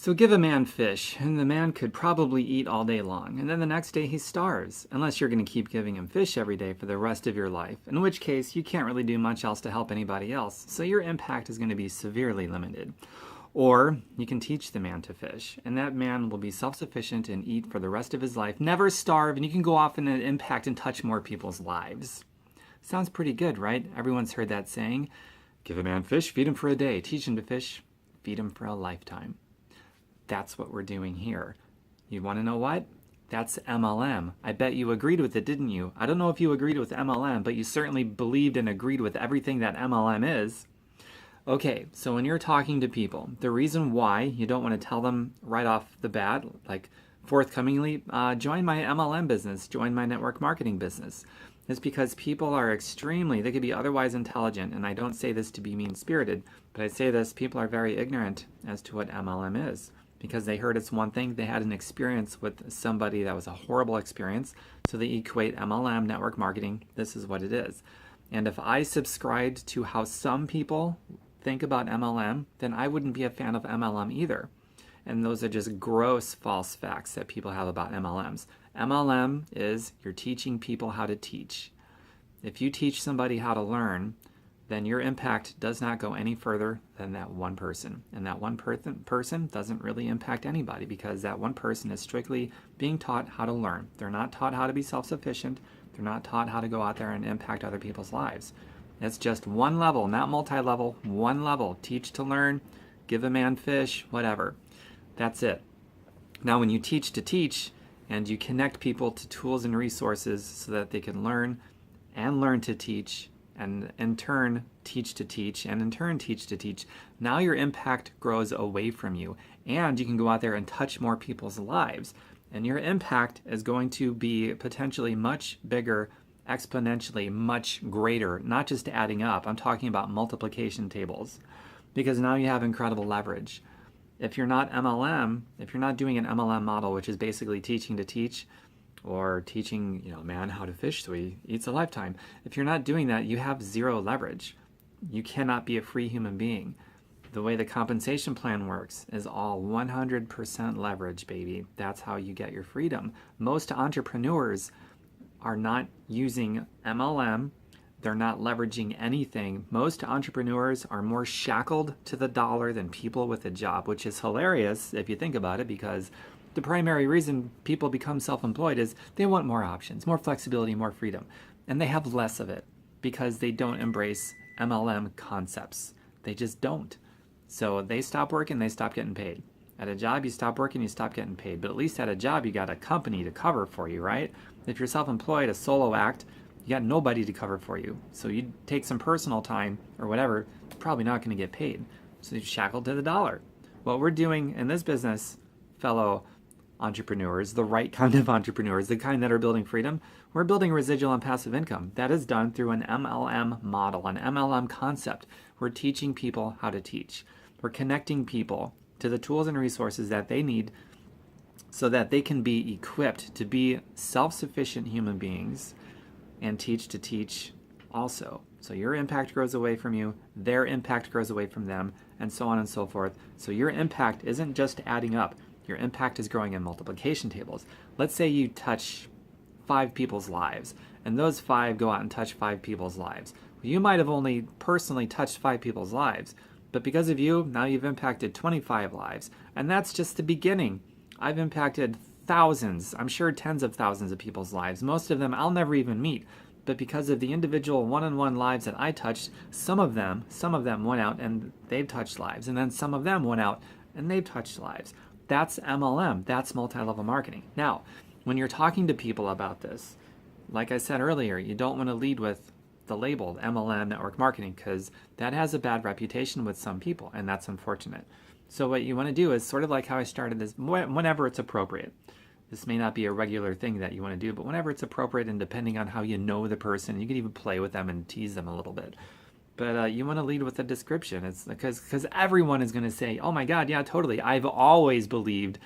So give a man fish, and the man could probably eat all day long, and then the next day he starves, unless you're going to keep giving him fish every day for the rest of your life, in which case you can't really do much else to help anybody else, so your impact is going to be severely limited. Or you can teach the man to fish, and that man will be self-sufficient and eat for the rest of his life, never starve, and you can go off and impact and touch more people's lives. Sounds pretty good, right? Everyone's heard that saying. Give a man fish, feed him for a day. Teach him to fish, feed him for a lifetime. That's what we're doing here. You want to know what? That's MLM. I bet you agreed with it, didn't you? I don't know if you agreed with MLM, but you certainly believed and agreed with everything that MLM is. Okay, so when you're talking to people, the reason why you don't want to tell them right off the bat, like forthcomingly, join my MLM business, join my network marketing business, is because people are they could be otherwise intelligent, and I don't say this to be mean-spirited, but I say this, people are very ignorant as to what MLM is. Because they heard it's one thing, they had an experience with somebody that was a horrible experience, so they equate MLM, network marketing, this is what it is. And if I subscribed to how some people think about MLM, then I wouldn't be a fan of MLM either. And those are just gross false facts that people have about MLMs. MLM is you're teaching people how to teach. If you teach somebody how to learn, then your impact does not go any further than that one person. And that one person doesn't really impact anybody because that one person is strictly being taught how to learn. They're not taught how to be self-sufficient. They're not taught how to go out there and impact other people's lives. It's just one level, not multi-level, one level. Teach to learn, give a man fish, whatever. That's it. Now, when you teach to teach and you connect people to tools and resources so that they can learn and learn to teach, and in turn teach to teach, and in turn teach to teach, now your impact grows away from you, and you can go out there and touch more people's lives. And your impact is going to be potentially much bigger, exponentially much greater, not just adding up. I'm talking about multiplication tables, because now you have incredible leverage. If you're not MLM, if you're not doing an MLM model, which is basically teaching to teach, or teaching, a man how to fish so he eats a lifetime. If you're not doing that, you have zero leverage. You cannot be a free human being. The way the compensation plan works is all 100% leverage, baby. That's how you get your freedom. Most entrepreneurs are not using MLM. They're not leveraging anything. Most entrepreneurs are more shackled to the dollar than people with a job, which is hilarious if you think about it, because the primary reason people become self-employed is they want more options, more flexibility, more freedom. And they have less of it because they don't embrace MLM concepts. They just don't. So they stop working, they stop getting paid. At a job, you stop working, you stop getting paid. But at least at a job, you got a company to cover for you, right? If you're self-employed, a solo act, you got nobody to cover for you. So you take some personal time or whatever, you're probably not going to get paid. So you're shackled to the dollar. What we're doing in this business, fellow entrepreneurs, the right kind of entrepreneurs, the kind that are building freedom, we're building residual and passive income. That is done through an MLM model, an MLM concept. We're teaching people how to teach. We're connecting people to the tools and resources that they need so that they can be equipped to be self-sufficient human beings and teach to teach also. So your impact grows away from you, their impact grows away from them, and so on and so forth. So your impact isn't just adding up. Your impact is growing in multiplication tables. Let's say you touch 5 people's lives, and those 5 go out and touch 5 people's lives. Well, you might have only personally touched 5 people's lives, but because of you, now you've impacted 25 lives. And that's just the beginning. I've impacted thousands, I'm sure tens of thousands of people's lives. Most of them I'll never even meet. But because of the individual one-on-one lives that I touched, some of them went out and they've touched lives. And then some of them went out and they've touched lives. That's MLM. That's multi-level marketing. Now, when you're talking to people about this, like I said earlier, you don't want to lead with the label MLM network marketing because that has a bad reputation with some people, and that's unfortunate. So what you want to do is sort of like how I started this, whenever it's appropriate. This may not be a regular thing that you want to do, but whenever it's appropriate and depending on how you know the person, you can even play with them and tease them a little bit. But you want to lead with a description. It's because everyone is going to say, oh my God, yeah, totally. I've always believed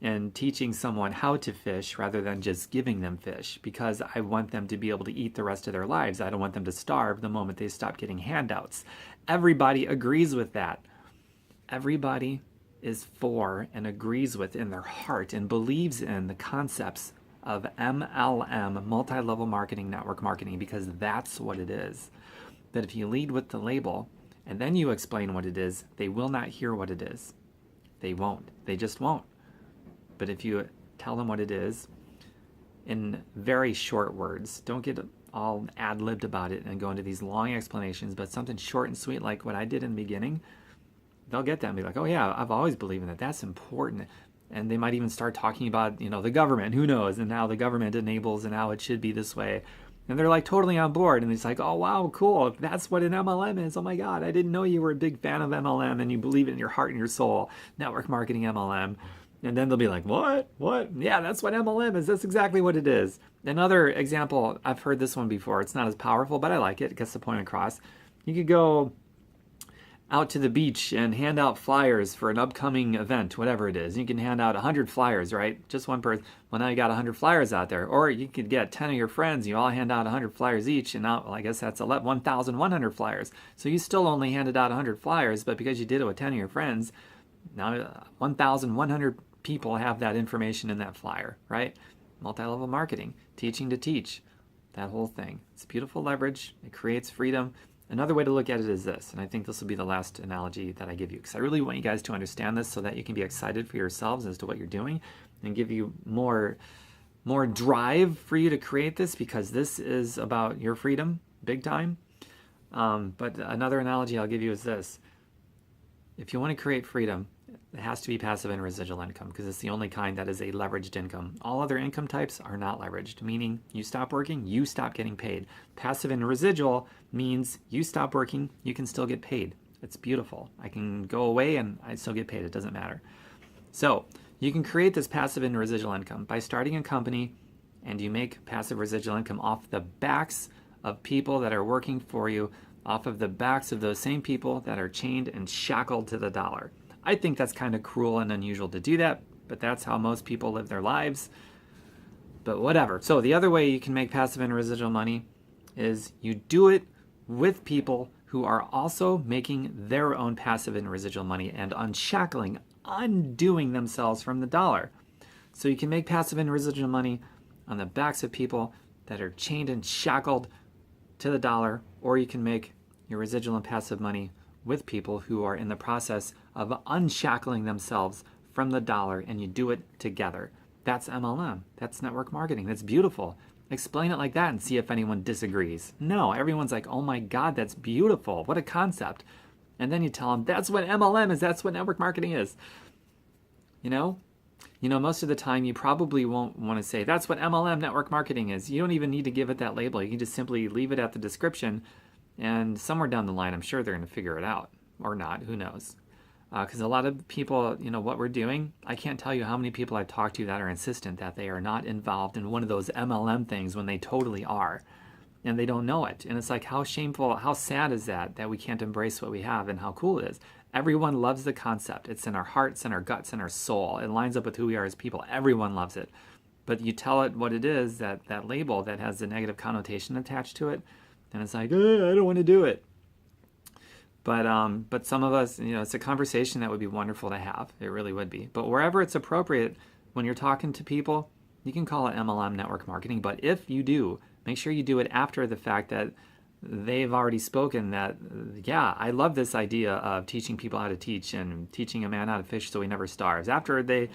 in teaching someone how to fish rather than just giving them fish because I want them to be able to eat the rest of their lives. I don't want them to starve the moment they stop getting handouts. Everybody agrees with that. Everybody is for and agrees with in their heart and believes in the concepts of MLM, multi-level marketing, network marketing, because that's what it is. That if you lead with the label and then you explain what it is, they will not hear what it is. They won't. They just won't. But if you tell them what it is in very short words, don't get all ad-libbed about it and go into these long explanations, but something short and sweet like what I did in the beginning, they'll get that and be like, oh yeah, I've always believed in that. That's important. And they might even start talking about, the government, who knows, and how the government enables and how it should be this way. And they're like totally on board. And it's like, oh, wow, cool. That's what an MLM is. Oh my God, I didn't know you were a big fan of MLM and you believe it in your heart and your soul. Network marketing MLM. And then they'll be like, what? Yeah, that's what MLM is. That's exactly what it is. Another example, I've heard this one before. It's not as powerful, but I like it. It gets the point across. You could go out to the beach and hand out flyers for an upcoming event, whatever it is. You can hand out 100 flyers, right? Just one person. Well, now you got 100 flyers out there. Or you could get 10 of your friends. You all hand out 100 flyers each. And now, well, I guess that's 1,100 flyers. So you still only handed out 100 flyers, but because you did it with 10 of your friends, now 1,100 people have that information in that flyer, right? Multi-level marketing, teaching to teach, that whole thing. It's beautiful leverage. It creates freedom. Another way to look at it is this, and I think this will be the last analogy that I give you, because I really want you guys to understand this so that you can be excited for yourselves as to what you're doing and give you more drive for you to create this, because this is about your freedom, big time. But another analogy I'll give you is this. If you want to create freedom, it has to be passive and residual income, because it's the only kind that is a leveraged income. All other income types are not leveraged, meaning you stop working, you stop getting paid. Passive and residual means you stop working, you can still get paid. It's beautiful. I can go away and I still get paid. It doesn't matter. So you can create this passive and residual income by starting a company, and you make passive residual income off the backs of people that are working for you, off of the backs of those same people that are chained and shackled to the dollar. I think that's kind of cruel and unusual to do that, but that's how most people live their lives. But whatever. So the other way you can make passive and residual money is you do it with people who are also making their own passive and residual money and undoing themselves from the dollar. So you can make passive and residual money on the backs of people that are chained and shackled to the dollar, or you can make your residual and passive money with people who are in the process of unshackling themselves from the dollar, and you do it together. That's MLM. That's network marketing. That's beautiful. Explain it like that and see if anyone disagrees. No, everyone's like, oh my God, that's beautiful. What a concept. And then you tell them, that's what MLM is. That's what network marketing is. Most of the time you probably won't want to say, that's what MLM network marketing is. You don't even need to give it that label. You can just simply leave it at the description, and somewhere down the line, I'm sure they're going to figure it out, or not, who knows. Because a lot of people, what we're doing, I can't tell you how many people I've talked to that are insistent that they are not involved in one of those MLM things when they totally are, and they don't know it. And it's like, how shameful, how sad is that we can't embrace what we have, and how cool it is. Everyone loves the concept. It's in our hearts and our guts and our soul. It lines up with who we are as people. Everyone loves it. But you tell it what it is, that label that has the negative connotation attached to it, and it's like, I don't want to do it. But some of us, it's a conversation that would be wonderful to have. It really would be. But wherever it's appropriate, when you're talking to people, you can call it MLM network marketing. But if you do, make sure you do it after the fact that they've already spoken that, yeah, I love this idea of teaching people how to teach and teaching a man how to fish so he never starves. After they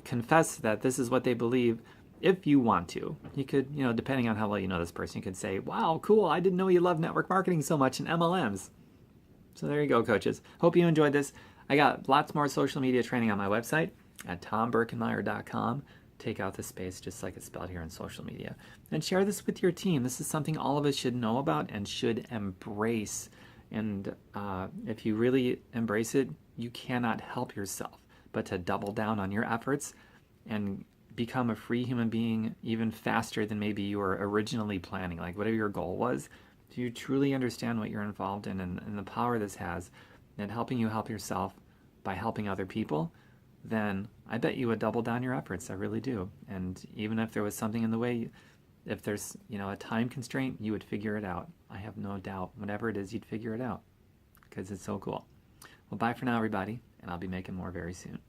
confess that this is what they believe, if you want to, you could, depending on how well you know this person, you could say, wow, cool, I didn't know you love network marketing so much and MLMs. So there you go, coaches. Hope you enjoyed this. I got lots more social media training on my website at tombirkenmeyer.com. Take out the space just like it's spelled here in social media. And share this with your team. This is something all of us should know about and should embrace. And if you really embrace it, you cannot help yourself but to double down on your efforts and become a free human being even faster than maybe you were originally planning. Like whatever your goal was, if you truly understand what you're involved in and the power this has in helping you help yourself by helping other people, then I bet you would double down your efforts. I really do. And even if there was something in the way, if there's, a time constraint, you would figure it out. I have no doubt. Whatever it is, you'd figure it out because it's so cool. Well, bye for now, everybody. and I'll be making more very soon.